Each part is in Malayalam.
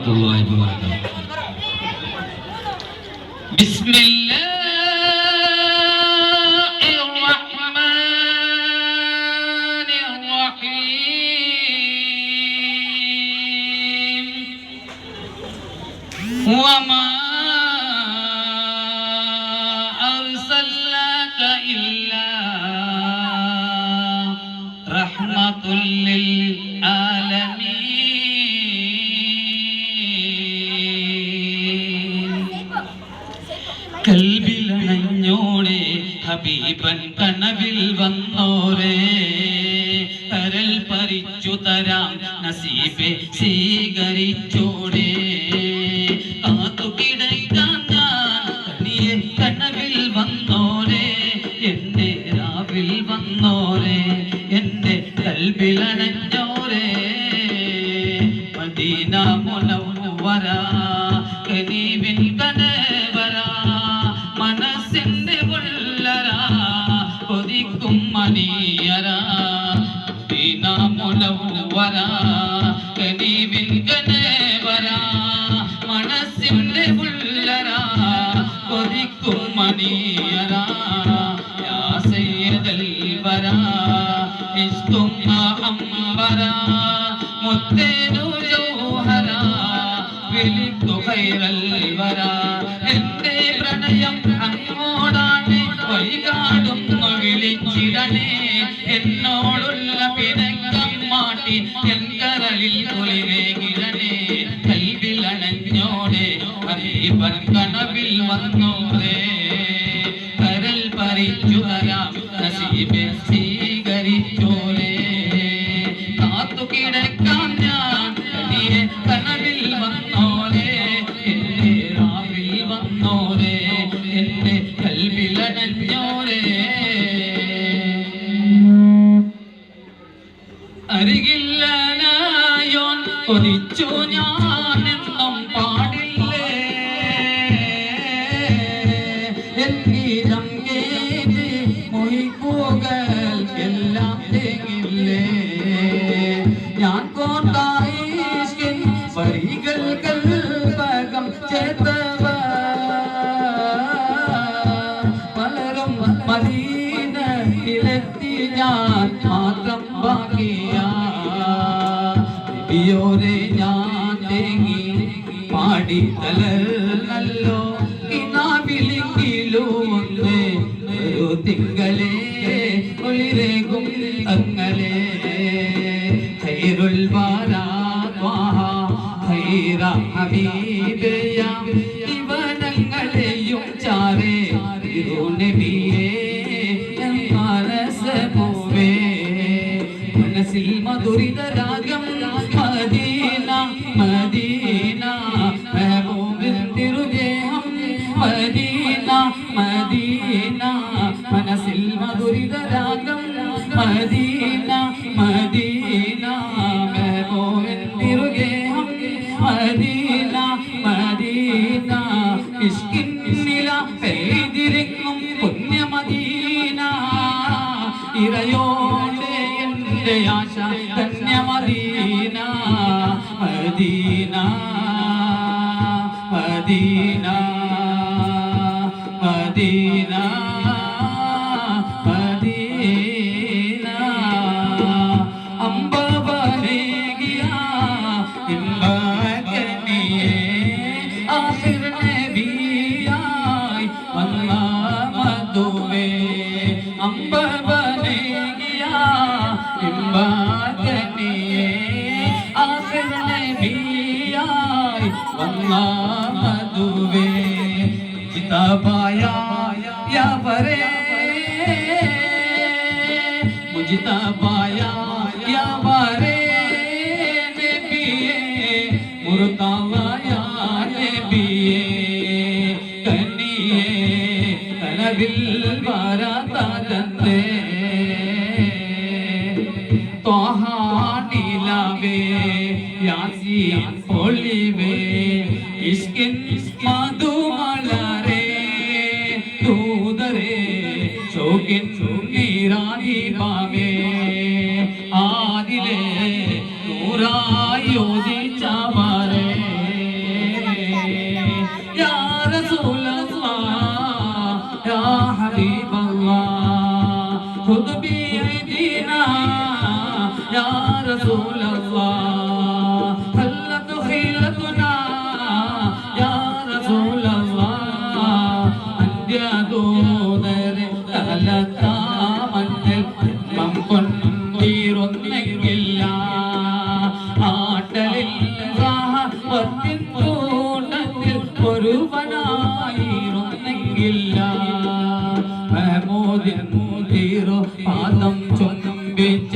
വറഹ്മത്തുള്ളാഹി വബറകാതുഹു. ബിസ്മില്ലാഹിർ റഹ്മാനിർ റഹീം. വമാ അർസൽനാക ഇല്ലാ റഹ്മത്തുൽ ലിൽ കൽബിലണഞ്ഞോടെ ഹബീബൻ കനവിൽ വന്നോരേ കരൽ പരിച്ചു തരാം നസീബെ സ്വീകരിച്ചോടെ കാത്തു കിടക്കാൻ ഞാൻ കനിയെ കനവിൽ വന്നോരേ എന്റെ രാവിൽ വന്നോരേ എന്റെ കൽബിലണഞ്ഞോരേ മദീന മുനവ്വറ കനീവിൻ കനവറ മനസ്സിന്റെ ഉള്ളറ കൊതിക്കും മണിയറ മദീന മുനവ്വറ കനീവിൻ കനവറ മനസ്സിന്റെ ഉള്ളറ കൊതിക്കും മണിയറ യാ സയ്യിദൽ വറ ഇസ്കും അംബറ മുത്തേനു ജൗഹറ വിളിക്കു ഖൈറൽ വറ എന്റെ പ്രണയം അങ്ങോടാണ് വൈകാടുന്നു വിളിച്ചിടണേ എന്നോടുള്ള പിണക്കം മാറ്റി എൻ കരളിൽ കുളിരേകിടണേ കൽബിലണഞ്ഞോടെ ഹബീബൻ കനവിൽ വന്നോരേ കരൽ പരിച്ചു തരാം നസീബെ സ്വീകരിച്ചോരേ കാത്തു കിടക്കാൻ ഞാൻ കനിയെ കനവിൽ വന്നോരേ എന്റെ രാവിൽ വന്നോരേ എന്റെ കൽബിലണഞ്ഞോരേ അരികില്ലനായോൻ കൊതിച്ചു ഞാനെന്നും പാടില്ലേ എൻഗീതം കേട്ട് മൊയ്കൂകൾ എല്ലാം തേങ്ങില്ലേ ഞാൻ കോട്ടായിഷ്കിൻ വരികൾ കൽപകം ചേർത്തവ പലരും മദീനയിലെത്തി ഞാൻ മാത്രം ബാക്കിയാ നബിയോരെ ഞാൻ തേങ്ങി പാടി തളർന്നല്ലോ കിനാവിലെങ്കിലും ഒന്ന് ഒരു തിങ്കളെ ഒളിരേകും അങ്ങളെ ഖൈറുൽ വറാ ത്വാഹ ഖൈറ ഹബീബയ ഇവനങ്ങളെയും ചാരേ തിരുനബിയേ മനസ്സൂവേ മനസ്സിൽ മധുരിത രാഗം മദീന മദീന മെഹബൂബിൻ തിരുദേഹം മദീന മദീന മനസ്സിൽ മധുരിത രാഗം മദീന മദീന മെഹബൂബിൻ തിരുദേഹം മദീന മദീന ഇഷ്കിൻ നില പെയ്തിരിക്കും പുണ്യ മദീന ഇറയോടെ എന്റെ ആശ ധന്യ Medina Medina Medina Medina Medina അംബവനേകിയ ഇമ്പകനിയേ ആഖിർ നബിയായി വന്ന മധുവേ അംബവനേകിയ ഇമ്പകനിയേ ആഖിർ നബിയായി വന്ന മധുവേ ജിതാബായ യാവരേ മുജിതാബായ യാവരേ നബിയേ മുർതദായ നബിയേ കനിയേ കനവിൽ വരാതേ ത്വാഹ നിലവേ യാസീൻ ഒളിവേ ഇഷ്കിൻ മധുമലരേ ദൂതരേ ശോകിൻ നീരാനി പാവേ ആദിലേ നൂറായോദിച്ചവരേ മഹബത്തിൻ കൂട്ടത്തിൽ ഒരുവനായിരുന്നെങ്കില്ല മഹമൂദിൻ തീരോ പാദം ചുംബിച്ച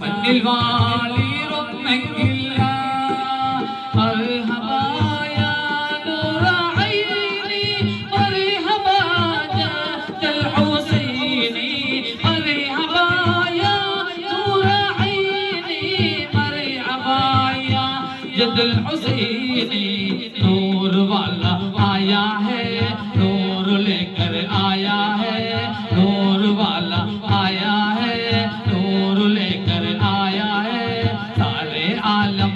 മണ്ണിൽ വാളിയിരുന്നെങ്കില്ല മർഹബായ നൂറ ഐനി മർഹബാ ജൽ ഹുസൈനി മർഹബായ നൂറ ഐനി മർഹബായ जदल हुसैनी नूर वाला आया है नूर लेकर आया है नूर वाला आया है नूर लेकर आया है सारे आलम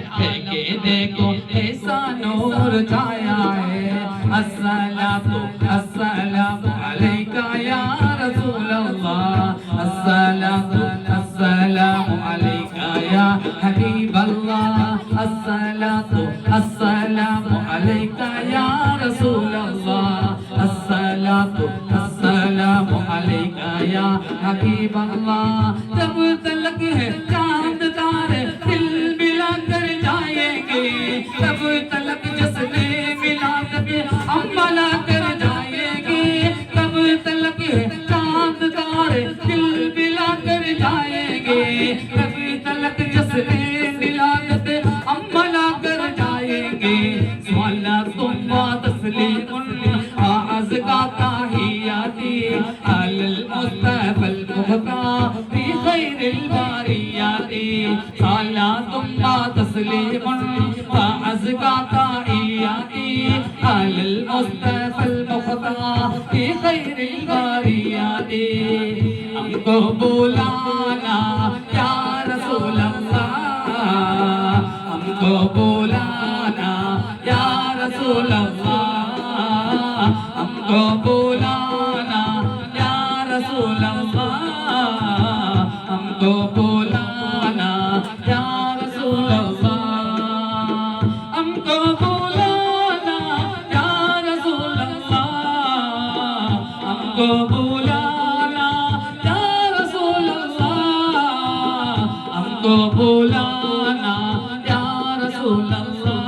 के देखो ऐसा नूर छाया है अस्सलातु अस्सलामु अलैका या रसूल अल्लाह अस्सलातु अस्सलामु अलैका या हबीब अल्लाह अस्सलातु अस्सलामु अलैका या रसूल अल्लाह अस्सलातु अस्सलामु अलैका या हबीब अल्लाह जब तलक है चांद तारे दिल मिला कर जाएंगे तब तलक जश्न मिलाद में हम मिला कर जाएंगे तब तलक है चांद तारे दिल मिला कर जाएंगे तब तलक जश्न मिलाद में हम मिला कर जाएंगे सलातुम व तस्लीमुन अज़का ताहियाती अलल मुस्तफ़ल मुहता फी खैरिल बारियाती सलातुम व तस्लीमुन अज़का ताहियाती अलल मुस्तफ़ल मुहता फी खैरिल बारियाती हमको बुलाना या रसूल अल्लाह हमको बुलाना या रसूल अल्लाह हमको बुलाना या रसूल अल्लाह हमको बुलाना या रसूल अल्लाह हमको बुलाना या रसूल अल्लाह हमको बुलाना या रसूल अल्लाह हमको बुलाना या रसूल अल्लाह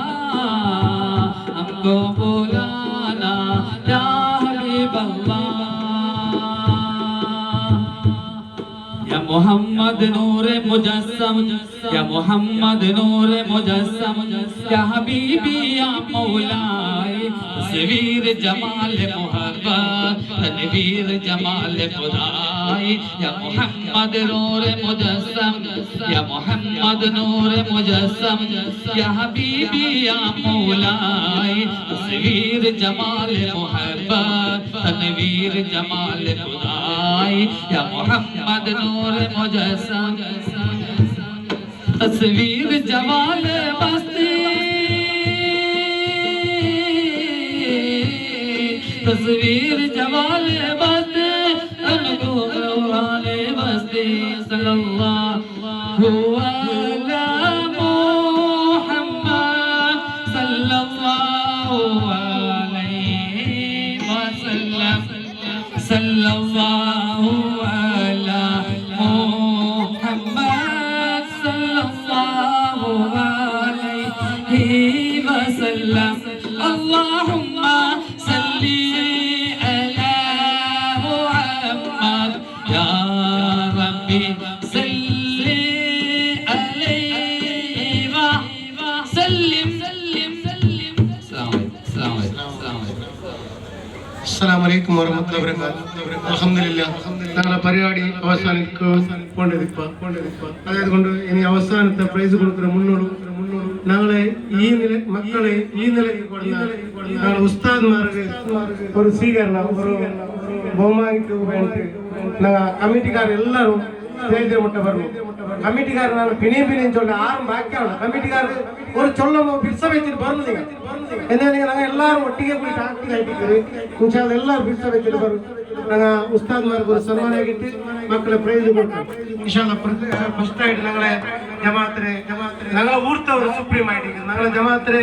हमको बुलाना या हबीब अल्लाह या मोहम्मद नूर मुजस्सम या मोहम्मद नूर मुजस्सम या हबीबी या मौलाए तस्वीर जमाल मोहब्बत तनवीर जमाल खुदाई या मोहम्मद नूर मुजस्सम या मोहम्मद नूर मुजस्सम या हबीबी या मौलाए तस्वीर जमाल मोहब्बत तनवीर जमाल खुदाई या मोहम्मद नूर मुजस्सम तस्वीर जमाल बस्ती तस्वीर जमाल बस्ती अनको वाले बस्ती सल्लल्लाहु अलैहि मुहम्मद सल्लल्लाहु अलैहि वसल्लम सल्लल्लाहु अलैहि मुहम्मद सल्लल्लाहु अलैहि वसल्लम अल्लाहुम्मा सल्ली अला मुहम्मद या रब्बी सल्ली अलैहि व सल्लिम अस्सलामु अलैकुम वरहमतुल्लाहि वबरकातुहू അൽഹംദുലില്ലാഹ് ഞങ്ങളുടെ പരിപാടി അതുകൊണ്ട് ഇനി അവസാനത്തെ പ്രൈസ് കൊടുക്കുന്ന മുന്നോട്ട് ഞങ്ങളെ ഈ നില മക്കളെ ഈ നിലയ്ക്ക് ഞങ്ങളുടെ ഉസ്താദ്മാർക്ക് ഒരു സ്വീകരണം ഒരു ബഹുമാനിക്ക് വേണ്ടി ഞങ്ങൾ കമ്മിറ്റിക്കാരെല്ലാവരും സ്റ്റേജിൽ മുട്ട പറഞ്ഞു കമ്മിറ്റിക്കാർ ನಾನು പിന്നെയും ചൊല്ല ആരും ബാക്കിയാണ് കമ്മിറ്റിക്കാർ ഒരു ചൊല്ലുമ്പോൾ പിടിച്ച വെച്ചിട്ട് പറഞ്ഞു നിങ്ങൾ എന്നാൽ ഞങ്ങൾ എല്ലാവരും ഒട്ടിಗೆ കൂടി ആക്റ്റീവ് ആയിട്ടിരിക്കുന്നത് ഇൻഷാ അല്ലാഹ് എല്ലാവരും പിടിച്ച വെച്ചിട്ട് പറഞ്ഞു ഞങ്ങൾ ഉസ്താദ്മാർക്ക് ഒരു സമ്മാനമായിട്ട് മക്കളെ പ്രൈസ് കൊടുക്കും ഇൻഷാ അല്ലാഹ് ഫസ്റ്റ് ആയിട്ട് ഞങ്ങളെ ജമാഅത്തിനെ ഞങ്ങളെ ഊർത്തവർ സുപ്രീം ആയിട്ട് ഞങ്ങളെ ജമാഅത്തിനെ